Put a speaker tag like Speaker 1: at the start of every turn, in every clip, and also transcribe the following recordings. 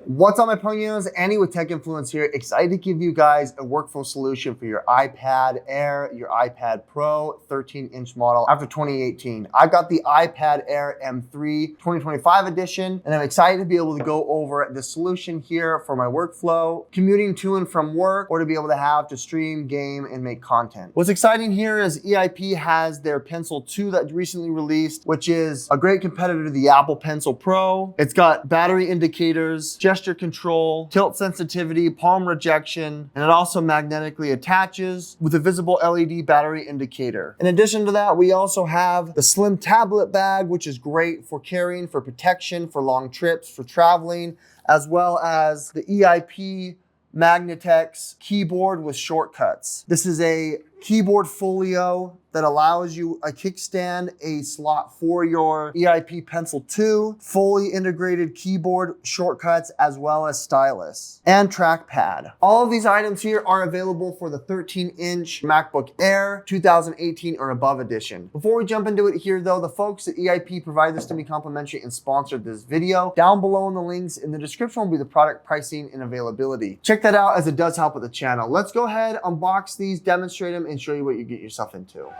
Speaker 1: What's up, my ponios? Andy with Tech Influence here. Excited to give you guys a workflow solution for your iPad Air, your iPad Pro 13-inch model after 2018. I've got the iPad Air M3 2025 edition, and I'm excited to be able to go over the solution here for my workflow, commuting to and from work, or to be able to have to stream, game, and make content. What's exciting here is EIP has their Pencil 2 that recently released, which is a great competitor to the Apple Pencil Pro. It's got battery indicators, gesture control, tilt sensitivity, palm rejection, and it also magnetically attaches with a visible LED battery indicator. In addition to that, we also have the slim tablet bag, which is great for carrying, for protection, for long trips, for traveling, as well as the EIP Magnitex keyboard with shortcuts. This is a keyboard folio that allows you a kickstand, a slot for your EIP Pencil 2, fully integrated keyboard shortcuts, as well as stylus and trackpad. All of these items here are available for the 13-inch MacBook Air 2018 or above edition. Before we jump into it here though, the folks at EIP provided this to me complimentary and sponsored this video. Down below in the links in the description will be the product pricing and availability. Check that out as it does help with the channel. Let's go ahead, unbox these, demonstrate them, and show you what you get yourself into.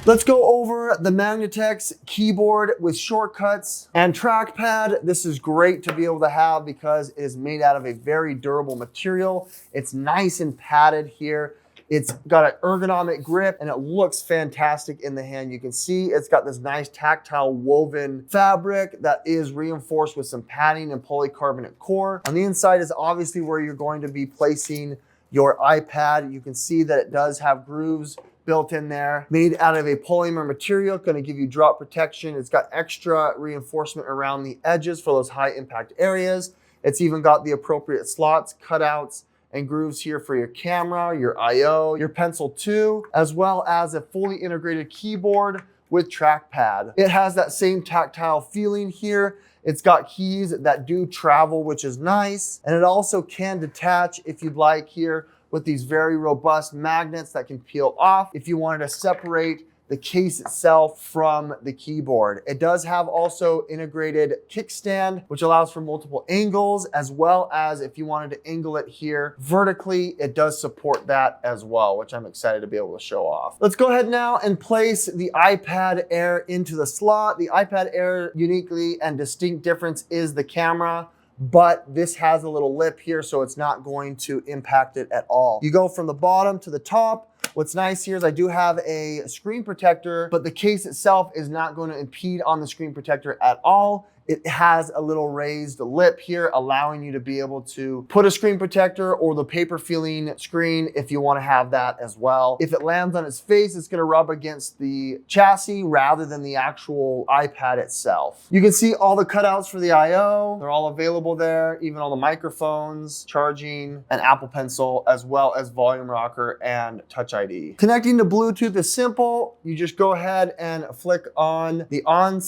Speaker 1: Let's go over the Magnitex keyboard with shortcuts and trackpad. This is great to be able to have because it is made out of a very durable material. It's nice and padded here. It's got an ergonomic grip and it looks fantastic in the hand. You can see it's got this nice tactile woven fabric that is reinforced with some padding and polycarbonate core. On the inside is obviously where you're going to be placing your iPad. You can see that it does have grooves built in there, made out of a polymer material, going to give you drop protection. It's got extra reinforcement around the edges for those high impact areas. It's even got the appropriate slots, cutouts, and grooves here for your camera, your I/O, your Pencil 2, as well as a fully integrated keyboard with trackpad. It has that same tactile feeling here. It's got keys that do travel, which is nice. And it also can detach if you'd like here with these very robust magnets that can peel off if you wanted to separate the case itself from the keyboard. It does have also integrated kickstand, which allows for multiple angles, as well as if you wanted to angle it here vertically, it does support that as well, which I'm excited to be able to show off. Let's go ahead now and place the iPad Air into the slot. The iPad Air uniquely and distinct difference is the camera, but this has a little lip here, so it's not going to impact it at all. You go from the bottom to the top. What's nice here is I do have a screen protector, but the case itself is not going to impede on the screen protector at all. It has a little raised lip here, allowing you to be able to put a screen protector or the paper feeling screen if you want to have that as well. If it lands on its face, it's going to rub against the chassis rather than the actual iPad itself. You can see all the cutouts for the I/O. They're all available there, even all the microphones, charging, and Apple Pencil, as well as volume rocker and Touch ID. Connecting to Bluetooth is simple. You just go ahead and flick on the on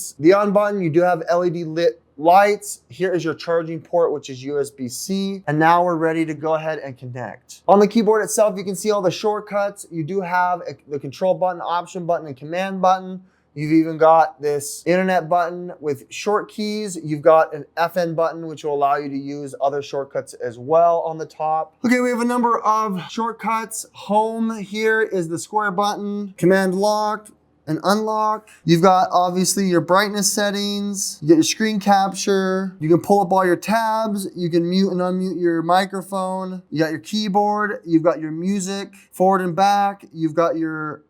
Speaker 1: button. You do have LED lit lights. Here is your charging port, which is USB-C. And now we're ready to go ahead and connect. On the keyboard itself, you can see all the shortcuts. You do have the control button, option button, and command button. You've even got this internet button with short keys. You've got an FN button, which will allow you to use other shortcuts as well on the top. Okay, we have a number of shortcuts. Home here is the square button, command locked, and unlock. You've got obviously your brightness settings, you get your screen capture, you can pull up all your tabs, you can mute and unmute your microphone, you got your keyboard, you've got your music, forward and back, you've got your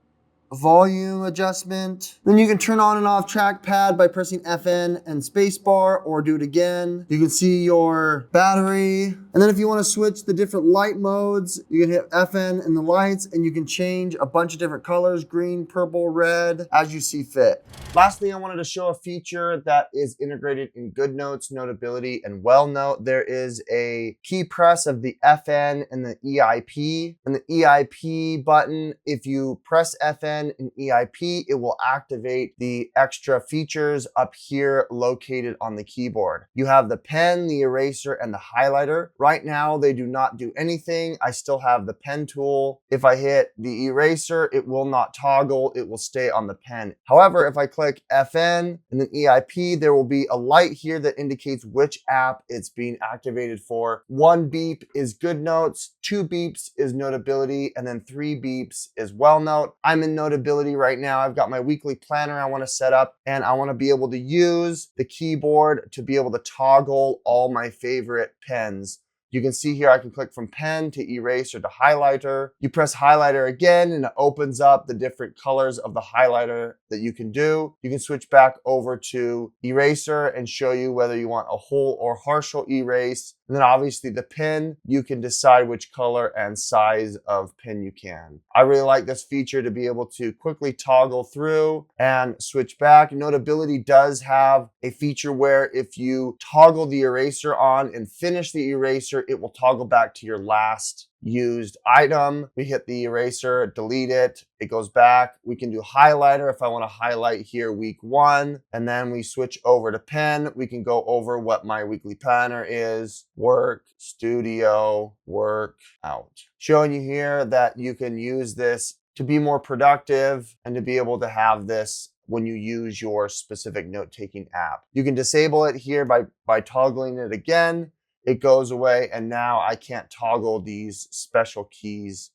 Speaker 1: volume adjustment. Then you can turn on and off trackpad by pressing FN and spacebar, or do it again. You can see your battery. And then if you want to switch the different light modes, you can hit FN and the lights, and you can change a bunch of different colors, green, purple, red, as you see fit. Lastly, I wanted to show a feature that is integrated in GoodNotes, Notability, and WellNote. There is a key press of the FN and the EIP. And the EIP button, if you press FN, pen in EIP, it will activate the extra features up here located on the keyboard. You have the pen, the eraser, and the highlighter. Right now, they do not do anything. I still have the pen tool. If I hit the eraser, it will not toggle. It will stay on the pen. However, if I click FN and then EIP, there will be a light here that indicates which app it's being activated for. 1 beep is Good Notes, 2 beeps is Notability, and then 3 beeps is WellNote. I'm in Notability right now. I've got my weekly planner I want to set up, and I want to be able to use the keyboard to be able to toggle all my favorite pens. You can see here I can click from pen to eraser to highlighter. You press highlighter again and it opens up the different colors of the highlighter that you can do. You can switch back over to eraser and show you whether you want a whole or partial erase. And then obviously the pen, you can decide which color and size of pen you can. I really like this feature to be able to quickly toggle through and switch back. Notability does have a feature where if you toggle the eraser on and finish the eraser, it will toggle back to your last used item. We hit the eraser, delete it, it goes back. We can do highlighter if I want to highlight here week 1, and then we switch over to pen. We can go over what my weekly planner is: work, studio, work, out. Showing you here that you can use this to be more productive and to be able to have this when you use your specific note-taking app. You can disable it here by toggling it again. It goes away, and now I can't toggle these special keys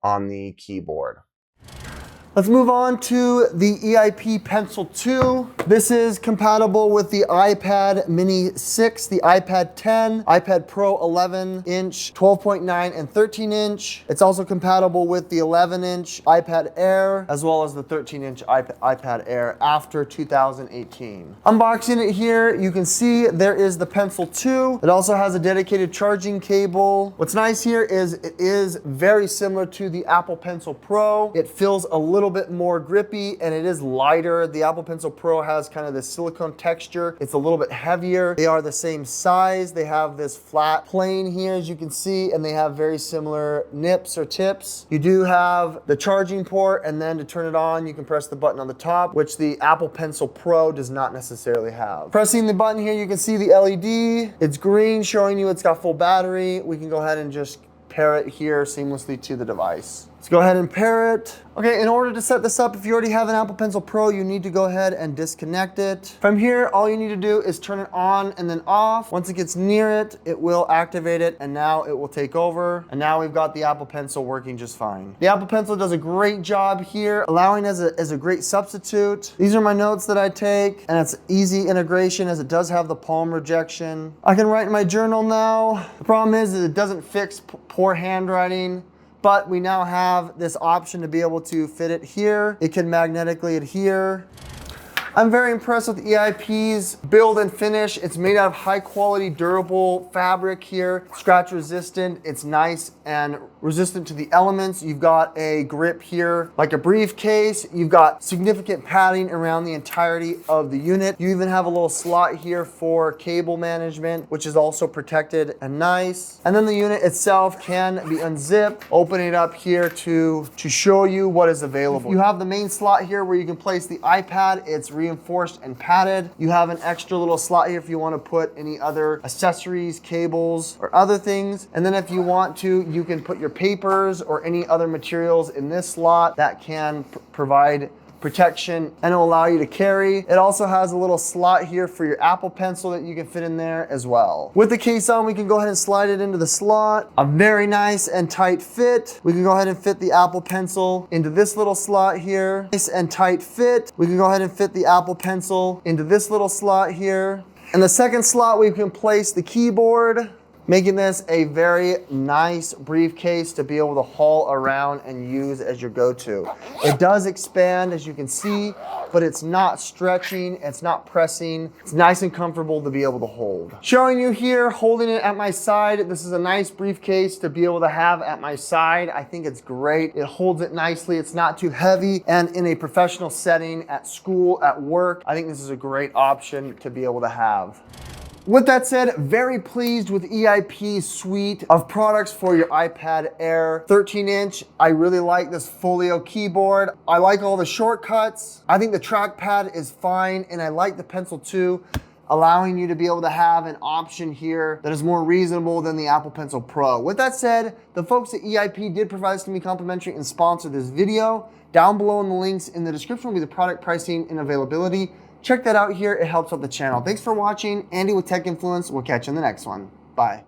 Speaker 1: on the keyboard. Let's move on to the EIP Pencil 2. This is compatible with the iPad Mini 6, the iPad 10, iPad Pro 11-inch, 12.9 and 13-inch. It's also compatible with the 11-inch iPad Air, as well as the 13-inch iPad Air after 2018. Unboxing it here, you can see there is the Pencil 2. It also has a dedicated charging cable. What's nice here is it is very similar to the Apple Pencil Pro. It feels a little bit more grippy and it is lighter. The Apple Pencil Pro has kind of this silicone texture. It's a little bit heavier. They are the same size. They have this flat plane here, as you can see, and they have very similar nips or tips. You do have the charging port, and then to turn it on, you can press the button on the top, which the Apple Pencil Pro does not necessarily have. Pressing the button here, you can see the LED. It's green, showing you it's got full battery. We can go ahead and just pair it here seamlessly to the device. Let's go ahead and pair it. Okay, in order to set this up, if you already have an Apple Pencil Pro, you need to go ahead and disconnect it. From here, all you need to do is turn it on and then off. Once it gets near it, it will activate it, and now it will take over. And now we've got the Apple Pencil working just fine. The Apple Pencil does a great job here, allowing as a great substitute. These are my notes that I take, and it's easy integration as it does have the palm rejection. I can write in my journal now. The problem is that it doesn't fix poor handwriting, but we now have this option to be able to fit it here. It can magnetically adhere. I'm very impressed with EIP's build and finish. It's made out of high quality, durable fabric here, scratch resistant. It's nice and resistant to the elements. You've got a grip here like a briefcase. You've got significant padding around the entirety of the unit. You even have a little slot here for cable management, which is also protected and nice. And then the unit itself can be unzipped. Open it up here to show you what is available. You have the main slot here where you can place the iPad. It's reinforced and padded. You have an extra little slot here if you want to put any other accessories, cables, or other things. And then if you want to, you can put your papers or any other materials in this slot that can provide protection, and it will allow you to carry. It also has a little slot here for your Apple Pencil that you can fit in there as well. With the case on, we can go ahead and slide it into the slot. A very nice and tight fit. We can go ahead and fit the Apple Pencil into this little slot here. Nice and tight fit. We can go ahead and fit the Apple Pencil into this little slot here. In the second slot, we can place the keyboard, making this a very nice briefcase to be able to haul around and use as your go-to. It does expand, as you can see, but it's not stretching, it's not pressing. It's nice and comfortable to be able to hold. Showing you here, holding it at my side. This is a nice briefcase to be able to have at my side. I think it's great. It holds it nicely. It's not too heavy. And in a professional setting, at school, at work, I think this is a great option to be able to have. With that said, very pleased with EIP's suite of products for your iPad Air 13-inch. I really like this folio keyboard. I like all the shortcuts. I think the trackpad is fine, and I like the pencil too, allowing you to be able to have an option here that is more reasonable than the Apple Pencil Pro. With that said, the folks at EIP did provide this to me complimentary and sponsor this video. Down below in the links in the description will be the product pricing and availability. Check that out here, it helps out the channel. Thanks for watching. Andy with Tech Influence. We'll catch you in the next one. Bye.